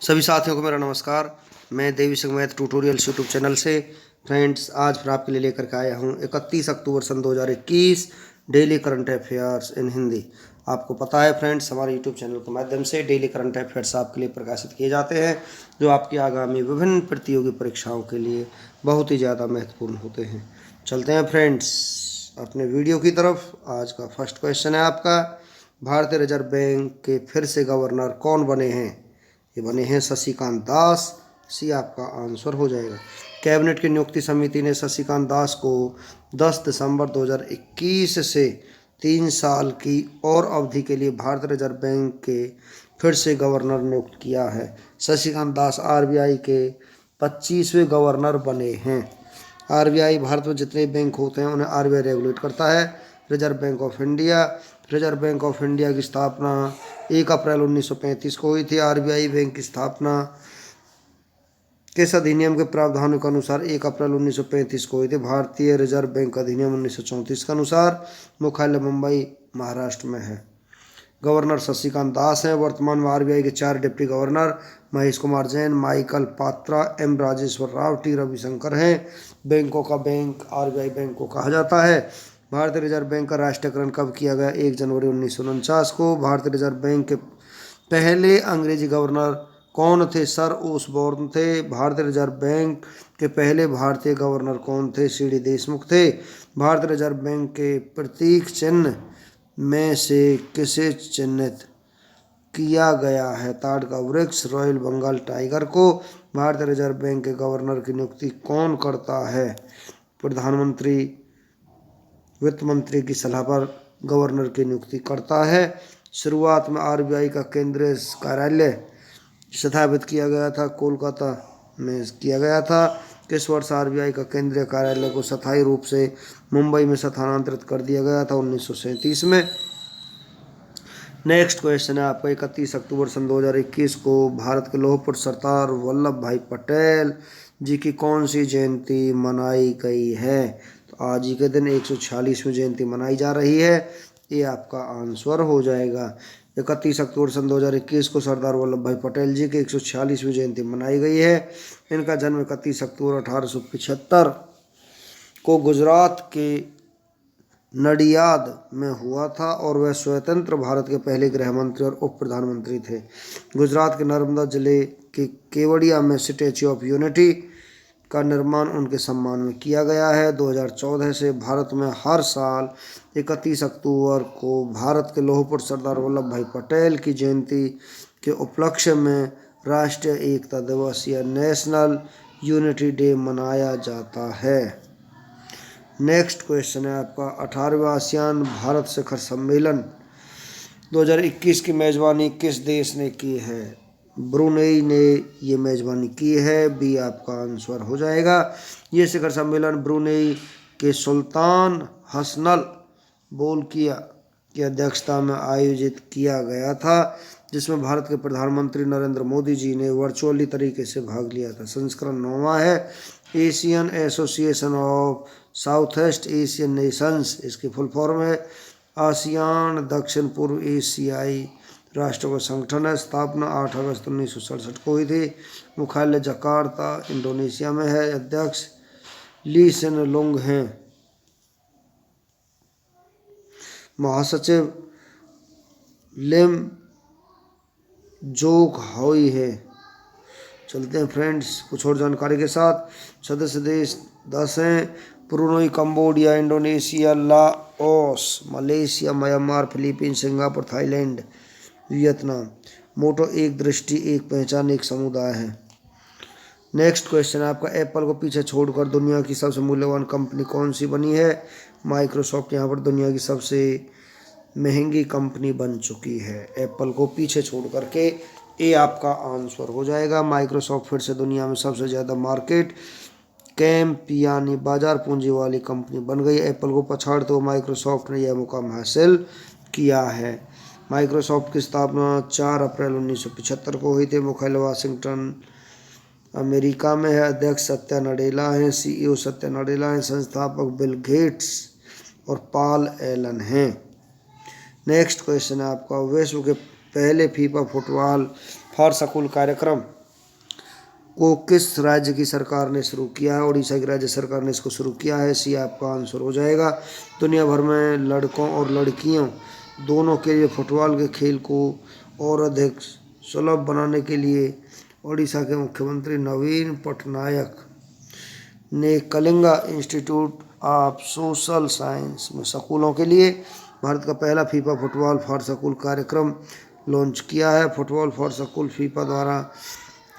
सभी साथियों को मेरा नमस्कार। मैं Devi Singh math tutorials YouTube channel से फ्रेंड्स आज फिर आपके लिए लेकर के आया हूँ 31 अक्टूबर सन 2021 daily current affairs in Hindi. आपको पता है फ्रेंड्स, हमारे यूट्यूब चैनल के माध्यम से डेली करंट अफेयर्स आपके लिए प्रकाशित किए जाते हैं जो आपकी आगामी विभिन्न प्रतियोगी परीक्षाओं के लिए बहुत ही ज़्यादा महत्वपूर्ण होते हैं। चलते हैं फ्रेंड्स अपने वीडियो की तरफ। आज का फर्स्ट क्वेश्चन है आपका, भारतीय रिजर्व बैंक के फिर से गवर्नर कौन बने हैं? ये बने हैं शशिकांत दास। सी आपका आंसर हो जाएगा। कैबिनेट की नियुक्ति समिति ने शशिकांत दास को 10 दिसंबर 2021 से 3 साल की और अवधि के लिए भारतीय रिजर्व बैंक के फिर से गवर्नर नियुक्त किया है। शशिकांत दास आरबीआई के 25वें गवर्नर बने हैं। आरबीआई भारत में जितने बैंक होते हैं उन्हें आरबीआई रेगुलेट करता है। रिजर्व बैंक ऑफ इंडिया की स्थापना 1 अप्रैल 1935 को हुई थी। आरबीआई बैंक की स्थापना किस अधिनियम के प्रावधानों के अनुसार 1 अप्रैल 1935 को हुई थी? भारतीय रिजर्व बैंक अधिनियम 1934 के अनुसार। मुख्यालय मुंबई महाराष्ट्र में है। गवर्नर शशिकांत दास हैं। वर्तमान में आरबीआई के 4 deputy governor Mahesh Kumar Jain, Michael Patra, M Rajeshwar Rao, T Ravishankar हैं। बैंकों का बैंक आरबीआई बैंक को कहा जाता है। भारतीय रिजर्व बैंक का राष्ट्रीयकरण कब किया गया? 1 जनवरी 1949 को। भारतीय रिजर्व बैंक के पहले अंग्रेजी गवर्नर कौन थे? सर ओसबोर्न थे। भारतीय रिजर्व बैंक के पहले भारतीय गवर्नर कौन थे? सीडी देशमुख थे। भारतीय रिजर्व बैंक के प्रतीक चिन्ह में से किसे चिन्हित किया गया है? ताड़ का वृक्ष, रॉयल बंगाल टाइगर को। भारतीय रिजर्व बैंक के गवर्नर की नियुक्ति कौन करता है? प्रधानमंत्री वित्त मंत्री की सलाह पर गवर्नर की नियुक्ति करता है। शुरुआत में आरबीआई का केंद्रीय कार्यालय स्थापित किया गया था, कोलकाता में किया गया था। किस वर्ष आरबीआई का केंद्रीय कार्यालय को स्थायी रूप से मुंबई में स्थानांतरित कर दिया गया था? 1937 में। नेक्स्ट क्वेश्चन है आपका, 31 अक्टूबर सन 2021 को भारत के लौह पुरुष सरदार वल्लभ भाई पटेल जी की कौन सी जयंती मनाई गई है? तो आज ही के दिन 146वीं जयंती मनाई जा रही है। ये आपका आंसर हो जाएगा। 31 अक्टूबर सन 2021 को सरदार वल्लभ भाई पटेल जी की 146वीं जयंती मनाई गई है। इनका जन्म 31 अक्टूबर 1875 को गुजरात के नडियाद में हुआ था और वह स्वतंत्र भारत के पहले गृह मंत्री और उप प्रधानमंत्री थे। गुजरात के नर्मदा जिले के केवड़िया में स्टैच्यू ऑफ यूनिटी का निर्माण उनके सम्मान में किया गया है। 2014 से भारत में हर साल 31 अक्टूबर को भारत के लौह पुरुष सरदार वल्लभ भाई पटेल की जयंती के उपलक्ष्य में राष्ट्रीय एकता दिवस या नेशनल यूनिटी डे मनाया जाता है। नेक्स्ट क्वेश्चन है आपका, 18वां आसियान भारत शिखर सम्मेलन 2021 की मेज़बानी किस देश ने की है? ब्रुनेई ने ये मेज़बानी की है। बी आपका आंसर हो जाएगा। ये शिखर सम्मेलन ब्रुनेई के सुल्तान हसनल बोल्किया की अध्यक्षता में आयोजित किया गया था, जिसमें भारत के प्रधानमंत्री नरेंद्र मोदी जी ने वर्चुअली तरीके से भाग लिया था। संस्करण 9वां है। Asian association of south east Asian Nations, इसकी फुल फॉर्म है। आसियान दक्षिण पूर्व एशियाई राष्ट्रों का संगठन है। स्थापना 8 अगस्त 1967 को हुई थी। मुख्यालय जकार्ता इंडोनेशिया में है। अध्यक्ष ली सेन लुंग हैं। महासचिव लिम जोक हाई है। चलते हैं फ्रेंड्स कुछ और जानकारी के साथ। सदस्य देश 10 हैं। Brunei, Cambodia, Indonesia, Laos, Malaysia, Myanmar, Philippines, Singapore, Thailand, Vietnam. Motto एक दृष्टि एक पहचान एक समुदाय है। नेक्स्ट क्वेश्चन है आपका, एप्पल को पीछे छोड़कर दुनिया की सबसे मूल्यवान कंपनी कौन सी बनी है? माइक्रोसॉफ्ट यहाँ पर दुनिया की सबसे महंगी कंपनी बन चुकी है एप्पल को पीछे छोड़ करके। ये आपका आंसर हो जाएगा। माइक्रोसॉफ्ट फिर से दुनिया में सबसे ज़्यादा मार्केट कैप यानी बाजार पूंजी वाली कंपनी बन गई। एप्पल को पछाड़ते हुए माइक्रोसॉफ्ट ने यह मुकाम हासिल किया है। माइक्रोसॉफ्ट की स्थापना 4 अप्रैल 1975 को हुई थी। मुख्यालय वाशिंगटन अमेरिका में है। अध्यक्ष सत्या नडेला हैं। सीईओ सत्या नडेला हैं। संस्थापक बिल गेट्स और पॉल एलन हैं। नेक्स्ट क्वेश्चन है आपका, विश्व के पहले फीफा फुटबॉल फॉर स्कूल कार्यक्रम को किस राज्य की सरकार ने शुरू किया है? उड़ीसा की राज्य सरकार ने इसको शुरू किया है। सी आपका आंसर हो जाएगा। दुनिया भर में लड़कों और लड़कियों दोनों के लिए फुटबॉल के खेल को और अधिक सुलभ बनाने के लिए उड़ीसा के मुख्यमंत्री नवीन पटनायक ने Kalinga institute of social science में स्कूलों के लिए भारत का पहला फीफा फुटबॉल फॉर स्कूल कार्यक्रम लॉन्च किया है। फुटबॉल फॉर स्कूल फीफा द्वारा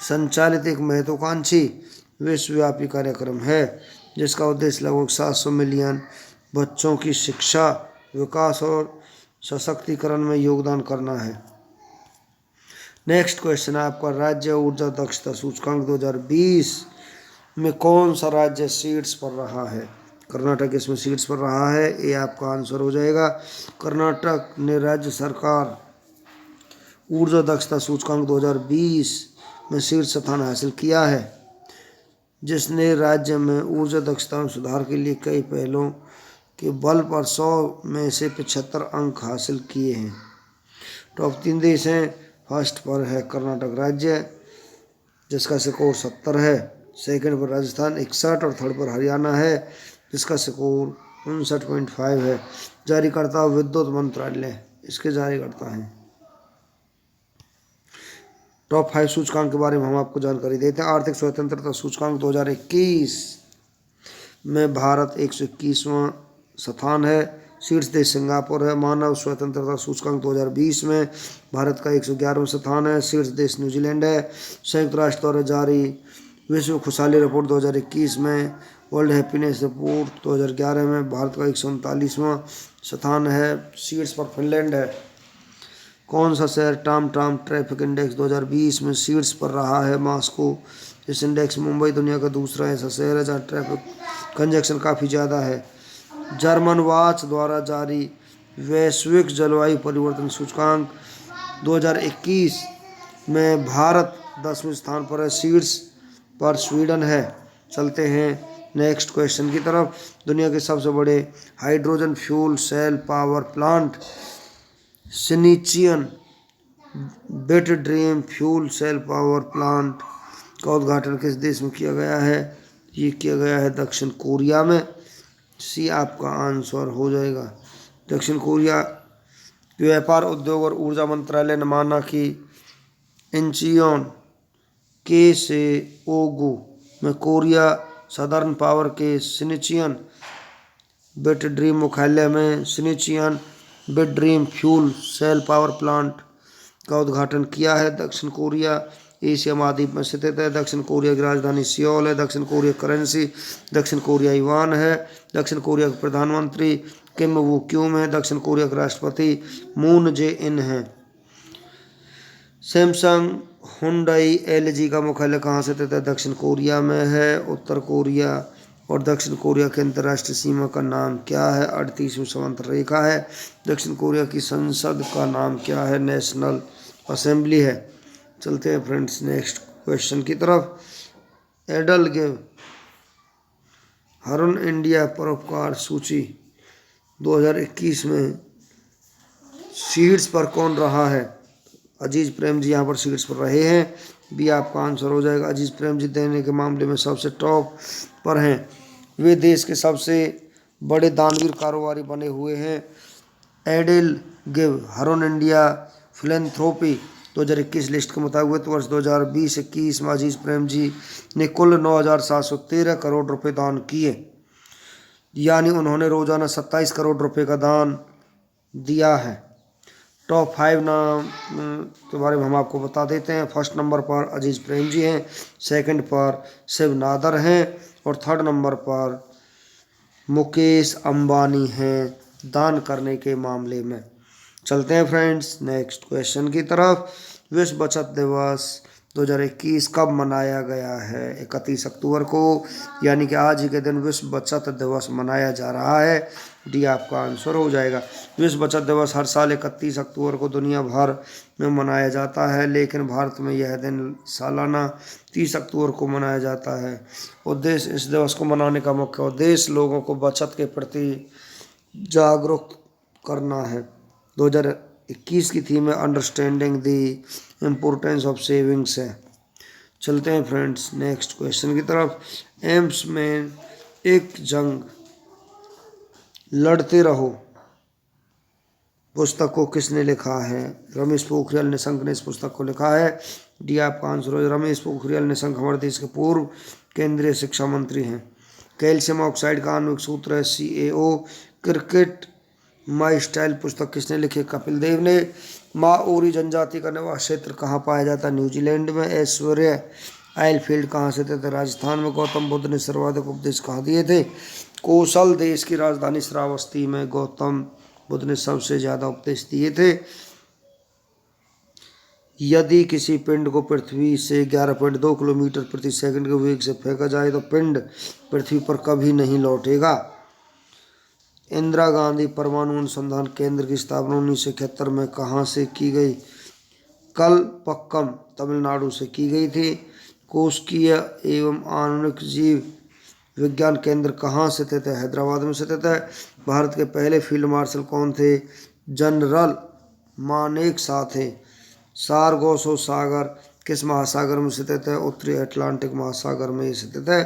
संचालित एक महत्वाकांक्षी विश्वव्यापी कार्यक्रम है जिसका उद्देश्य लगभग 700 मिलियन बच्चों की शिक्षा, विकास और सशक्तिकरण में योगदान करना है। नेक्स्ट क्वेश्चन है आपका, राज्य ऊर्जा दक्षता सूचकांक 2020 में कौन सा राज्य शीर्ष पर रहा है? कर्नाटक इसमें शीर्ष पर रहा है। ये आपका आंसर हो जाएगा। कर्नाटक ने राज्य सरकार ऊर्जा दक्षता सूचकांक 2020 में शीर्ष स्थान हासिल किया है, जिसने राज्य में ऊर्जा दक्षता में सुधार के लिए कई पहलों के बल पर 100 में से 75 अंक हासिल किए हैं। टॉप 3 देश हैं। फर्स्ट पर है कर्नाटक राज्य जिसका स्कोर 70 है, सेकंड पर राजस्थान 61 और थर्ड पर हरियाणा है जिसका स्कोर 59.5 है। जारीकर्ता विद्युत मंत्रालय इसके जारीकर्ता हैं। टॉप 5 सूचकांक के बारे में हम आपको जानकारी देते हैं। आर्थिक स्वतंत्रता सूचकांक 2021 में भारत 121वां स्थान है। शीर्ष देश सिंगापुर है। मानव स्वतंत्रता सूचकांक 2020 में भारत का 111वां स्थान है। शीर्ष देश न्यूजीलैंड है। संयुक्त राष्ट्र द्वारा जारी विश्व खुशहाली रिपोर्ट 2021 में वर्ल्ड हैप्पीनेस रिपोर्ट 2011 में भारत का 139वां स्थान है। शीर्ष पर फिनलैंड है। कौन सा शहर टाम ट्रैफिक इंडेक्स 2020 में शीर्ष पर रहा है? मॉस्को। इस इंडेक्स में मुंबई दुनिया का दूसरा ऐसा शहर है जहाँ ट्रैफिक कंजेक्शन काफ़ी ज़्यादा है। जर्मन वॉच द्वारा जारी वैश्विक जलवायु परिवर्तन सूचकांक 2021 में भारत 10वें स्थान पर है। शीर्ष पर स्वीडन है। चलते हैं नेक्स्ट क्वेश्चन की तरफ। दुनिया के सबसे बड़े hydrogen fuel cell power plant Shinincheon Bitdream fuel cell power plant का उद्घाटन किस देश में किया गया है? ये किया गया है दक्षिण कोरिया में। सी आपका आंसर हो जाएगा। दक्षिण कोरिया के व्यापार, उद्योग और ऊर्जा मंत्रालय ने माना कि इंचियोन के से ओगू में कोरिया सदर्न पावर के सिनिचियन बिट ड्रीम मुख्यालय में Shinincheon Bitdream fuel cell power plant का उद्घाटन किया है। दक्षिण कोरिया एशिया महाद्वीप में स्थित है। दक्षिण कोरिया की राजधानी सियोल है। दक्षिण कोरिया करेंसी दक्षिण कोरिया युआन है। दक्षिण कोरिया के प्रधानमंत्री किम वू क्यूम है। दक्षिण कोरिया के राष्ट्रपति मून जे इन है। सैमसंग, हुंडई, एलजी का मुख्यालय कहाँ स्थित है? दक्षिण कोरिया में है। उत्तर कोरिया और दक्षिण कोरिया के अंतर्राष्ट्रीय सीमा का नाम क्या है? 38वीं समांतर रेखा है। दक्षिण कोरिया की संसद का नाम क्या है? नेशनल असेंबली है। चलते हैं फ्रेंड्स नेक्स्ट क्वेश्चन की तरफ। एडल गिव हरुन इंडिया परोपकार सूची 2021 में शीर्ष पर कौन रहा है? अजीज प्रेम जी यहाँ पर शीर्ष पर रहे हैं। भी आपका आंसर हो जाएगा। अजीज प्रेम जी देने के मामले में सबसे टॉप पर हैं। वे देश के सबसे बड़े दानवीर कारोबारी बने हुए हैं। एडल give Harun India philanthropy 2021 list के मुताबिक वर्ष 2020-21 में अजीज प्रेम जी ने कुल 9,713 करोड़ रुपए दान किए, यानी उन्होंने रोजाना 27 करोड़ रुपए का दान दिया है। टॉप 5 नाम के बारे में हम आपको बता देते हैं। फर्स्ट नंबर पर अजीज प्रेम जी हैं, सेकंड पर शिव नादर हैं और थर्ड नंबर पर मुकेश अंबानी हैं दान करने के मामले में। चलते हैं फ्रेंड्स नेक्स्ट क्वेश्चन की तरफ। विश्व बचत दिवस 2021 कब मनाया गया है? 31 अक्टूबर को, यानी कि आज ही के दिन विश्व बचत दिवस मनाया जा रहा है। डी आपका आंसर हो जाएगा। विश्व बचत दिवस हर साल 31 अक्टूबर को दुनिया भर में मनाया जाता है, लेकिन भारत में यह दिन सालाना 30 अक्टूबर को मनाया जाता है। उद्देश्य, इस दिवस को मनाने का मुख्य उद्देश्य लोगों को बचत के प्रति जागरूक करना है। 2021 की थीम है understanding the importance of savings है। चलते हैं फ्रेंड्स नेक्स्ट क्वेश्चन की तरफ। एम्स में एक जंग लड़ते रहो पुस्तक को किसने लिखा है? रमेश पोखरियाल निशंक ने इस पुस्तक को लिखा है। डी आपका आंसर हो। रमेश पोखरियाल निशंक हमारे देश के पूर्व केंद्रीय शिक्षा मंत्री हैं। कैल्शियम ऑक्साइड का आणविक सूत्र है CaO। क्रिकेट माई स्टाइल पुस्तक किसने लिखी? कपिल देव ने। माओरी जनजाति का निवास क्षेत्र कहाँ पाया जाता है? न्यूजीलैंड में। ऐश्वर्या आइलफील्ड कहाँ से थे? राजस्थान में। गौतम बुद्ध ने सर्वाधिक उपदेश कहाँ दिए थे? कौशल देश की राजधानी श्रावस्ती में गौतम बुद्ध ने सबसे ज्यादा उपदेश दिए थे। यदि किसी पिंड को पृथ्वी से 11.2 किलोमीटर प्रति सेकंड के वेग से फेंका जाए तो पिंड पृथ्वी पर कभी नहीं लौटेगा। इंदिरा गांधी परमाणु अनुसंधान केंद्र की स्थापना 1971 में कहाँ से की गई? कलपक्कम तमिलनाडु से की गई थी। कोशिकीय एवं आणविक जीव विज्ञान केंद्र कहाँ स्थित है? हैदराबाद में स्थित है। भारत के पहले फील्ड मार्शल कौन थे? जनरल मानेकशॉ थे। सारगोसो सागर किस महासागर में स्थित है? उत्तरी अटलांटिक महासागर में स्थित है।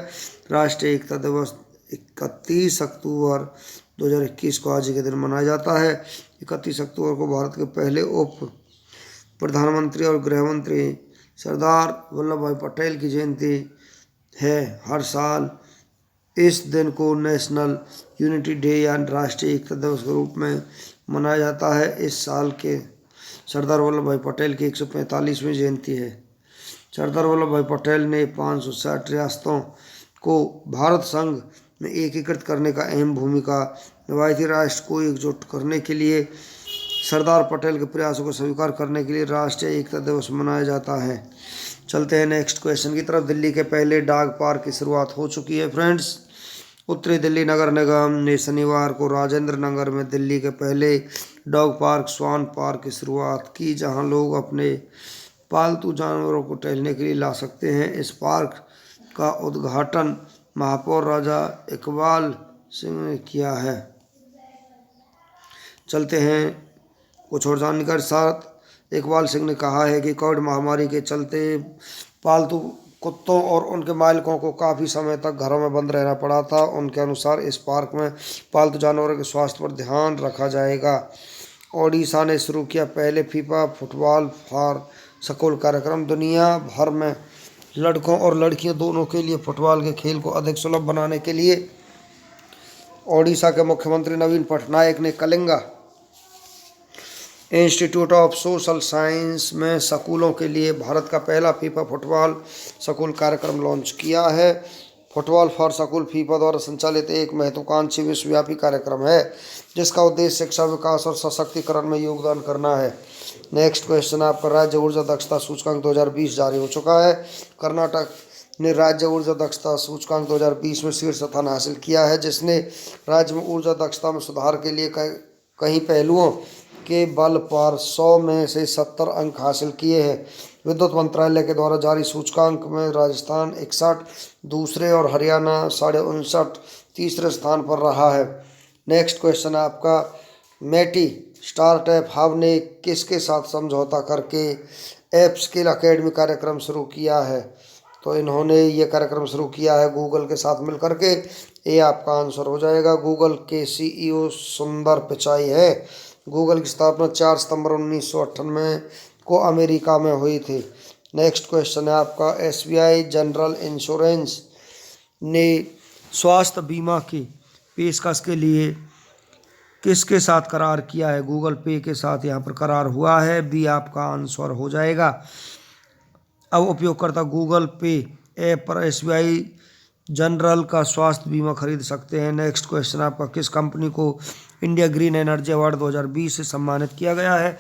राष्ट्रीय एकता दिवस 31 अक्टूबर 2021 को आज के दिन मनाया जाता है। 31 अक्टूबर को भारत के पहले उप प्रधानमंत्री और गृह मंत्री सरदार वल्लभ भाई पटेल की जयंती है। हर साल इस दिन को नेशनल यूनिटी डे या राष्ट्रीय एकता दिवस के रूप में मनाया जाता है। इस साल के सरदार वल्लभ भाई पटेल की 145वीं जयंती है। सरदार वल्लभ भाई पटेल ने 560 रियासतों को भारत संघ में एकीकृत करने का अहम भूमिका निभाई थी। राष्ट्र को एकजुट करने के लिए सरदार पटेल के प्रयासों को स्वीकार करने के लिए राष्ट्रीय एकता दिवस मनाया जाता है। चलते हैं नेक्स्ट क्वेश्चन की तरफ। दिल्ली के पहले डाक पार्क की शुरुआत हो चुकी है फ्रेंड्स। उत्तरी दिल्ली नगर निगम ने शनिवार को राजेंद्र नगर में दिल्ली के पहले डॉग पार्क स्वान पार्क की शुरुआत की, जहां लोग अपने पालतू जानवरों को टहलने के लिए ला सकते हैं। इस पार्क का उद्घाटन महापौर राजा इकबाल सिंह ने किया है। चलते हैं कुछ और जानकारी साथ। इकबाल सिंह ने कहा है कि कोविड महामारी के चलते पालतू कुत्तों और उनके मालिकों को काफ़ी समय तक घरों में बंद रहना पड़ा था। उनके अनुसार इस पार्क में पालतू जानवरों के स्वास्थ्य पर ध्यान रखा जाएगा। ओडिशा ने शुरू किया पहले फीफा फुटबॉल फॉर स्कूल कार्यक्रम। दुनिया भर में लड़कों और लड़कियों दोनों के लिए फुटबॉल के खेल को अधिक सुलभ बनाने के लिए ओडिशा के मुख्यमंत्री नवीन पटनायक ने Kalinga institute of social science में स्कूलों के लिए भारत का पहला फीफा फुटबॉल स्कूल कार्यक्रम लॉन्च किया है। फुटबॉल फॉर स्कूल फीफा द्वारा संचालित एक महत्वाकांक्षी विश्वव्यापी कार्यक्रम है जिसका उद्देश्य शिक्षा विकास और सशक्तिकरण में योगदान करना है। नेक्स्ट क्वेश्चन आपका। राज्य ऊर्जा दक्षता सूचकांक 2020 जारी हो चुका है। कर्नाटक ने राज्य ऊर्जा दक्षता सूचकांक 2020 में शीर्ष स्थान हासिल किया है, जिसने राज्य में ऊर्जा दक्षता में सुधार के लिए कई पहलुओं के बल पर 100 में से 70 अंक हासिल किए हैं। विद्युत मंत्रालय के द्वारा जारी सूचकांक में राजस्थान 61 दूसरे और हरियाणा 59 तीसरे स्थान पर रहा है। नेक्स्ट क्वेश्चन आपका। मेटी स्टार्टअप हब ने किसके साथ समझौता करके ऐप स्किल अकेडमी कार्यक्रम शुरू किया है? तो इन्होंने ये कार्यक्रम शुरू किया है गूगल के साथ मिलकर के। ये आपका आंसर हो जाएगा। गूगल के CEO सुंदर पिचाई है। गूगल की स्थापना 4 सितंबर 1998 को अमेरिका में हुई थी। नेक्स्ट क्वेश्चन है आपका। SBI जनरल इंश्योरेंस ने स्वास्थ्य बीमा की पेशकश के लिए किसके साथ करार किया है? गूगल पे के साथ यहाँ पर करार हुआ है। बी आपका आंसर हो जाएगा। अब उपयोगकर्ता गूगल पे ऐप पर SBI जनरल का स्वास्थ्य बीमा खरीद सकते हैं। नेक्स्ट क्वेश्चन आपका। किस कंपनी को इंडिया ग्रीन एनर्जी अवार्ड 2020 से सम्मानित किया गया है?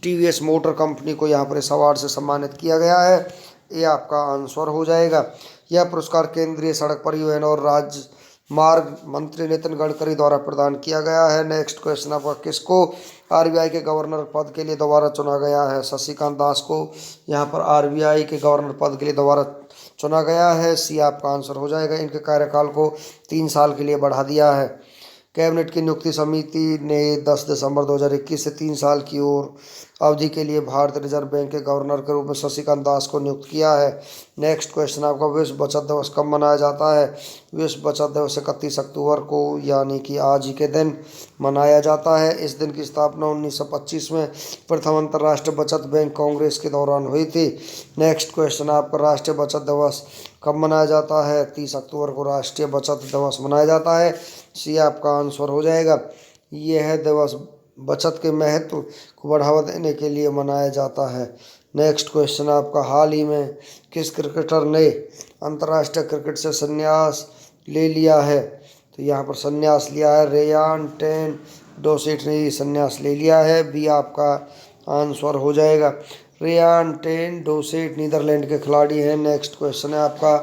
TVS मोटर कंपनी को यहाँ पर इस अवार्ड से सम्मानित किया गया है। ये आपका आंसर हो जाएगा। यह पुरस्कार केंद्रीय सड़क परिवहन और राजमार्ग मंत्री नितिन गडकरी द्वारा प्रदान किया गया है। नेक्स्ट क्वेश्चन आपका। किसको RBI के गवर्नर पद के लिए दोबारा चुना गया है? शशिकांत दास को यहाँ पर RBI के गवर्नर पद के लिए दोबारा चुना गया है। सी आपका आंसर हो जाएगा। इनके कार्यकाल को 3 साल के लिए बढ़ा दिया है। कैबिनेट की नियुक्ति समिति ने 10 दिसंबर 2021 से 3 साल की ओर अवधि के लिए भारतीय रिजर्व बैंक के गवर्नर के रूप में शक्तिकांत दास को नियुक्त किया है। नेक्स्ट क्वेश्चन आपका, विश्व बचत दिवस कब मनाया जाता है? विश्व बचत दिवस 31 अक्टूबर को यानी कि आज ही के दिन मनाया जाता है। इस दिन की स्थापना 1925 में प्रथम अंतर्राष्ट्रीय बचत बैंक कांग्रेस के दौरान हुई थी। नेक्स्ट क्वेश्चन आपका, राष्ट्रीय बचत दिवस कब मनाया जाता है? 30 अक्टूबर को राष्ट्रीय बचत दिवस मनाया जाता है। सी आपका आंसर हो जाएगा। यह दिवस बचत के महत्व को बढ़ावा देने के लिए मनाया जाता है। नेक्स्ट क्वेश्चन आपका, हाल ही में किस क्रिकेटर ने अंतर्राष्ट्रीय क्रिकेट से संन्यास ले लिया है? तो यहाँ पर संन्यास लिया है रेयान टेन डोसेट ने संन्यास ले लिया है। बी आपका आंसर हो जाएगा। रेयान टेन डोसेट नीदरलैंड के खिलाड़ी हैं। नेक्स्ट क्वेश्चन है आपका,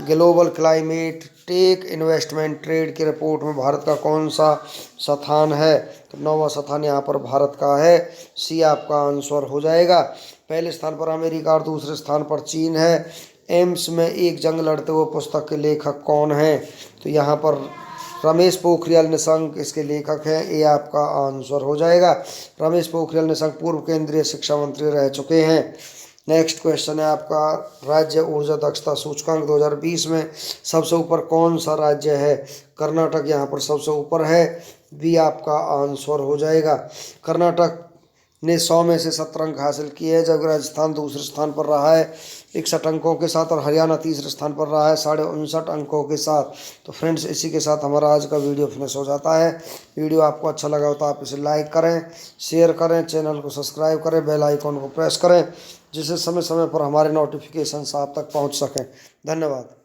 global climate tech investment trade की रिपोर्ट में भारत का कौन सा स्थान है? तो 9वां स्थान यहाँ पर भारत का है। सी आपका आंसर हो जाएगा। पहले स्थान पर अमेरिका और दूसरे स्थान पर चीन है। एम्स में एक जंग लड़ते हुए पुस्तक के लेखक कौन है? तो यहाँ पर रमेश पोखरियाल निशंक इसके लेखक हैं। ये आपका आंसर हो जाएगा। रमेश पोखरियाल निशंक पूर्व केंद्रीय शिक्षा मंत्री रह चुके हैं। नेक्स्ट क्वेश्चन है आपका, राज्य ऊर्जा दक्षता सूचकांक 2020 में सबसे ऊपर कौन सा राज्य है? कर्नाटक यहाँ पर सबसे ऊपर है। बी आपका आंसर हो जाएगा। कर्नाटक ने 100 में से 17 अंक हासिल किए हैं, जबकि राजस्थान दूसरे स्थान पर रहा है 61 अंकों के साथ और हरियाणा तीसरे स्थान पर रहा है 59.5 अंकों के साथ। तो फ्रेंड्स, इसी के साथ हमारा आज का वीडियो फिनिश हो जाता है। वीडियो आपको अच्छा लगा हो तो आप इसे लाइक करें, शेयर करें, चैनल को सब्सक्राइब करें, बेल आइकॉन को प्रेस करें, जिससे समय समय पर हमारे नोटिफिकेशन आप तक पहुँच सकें। धन्यवाद।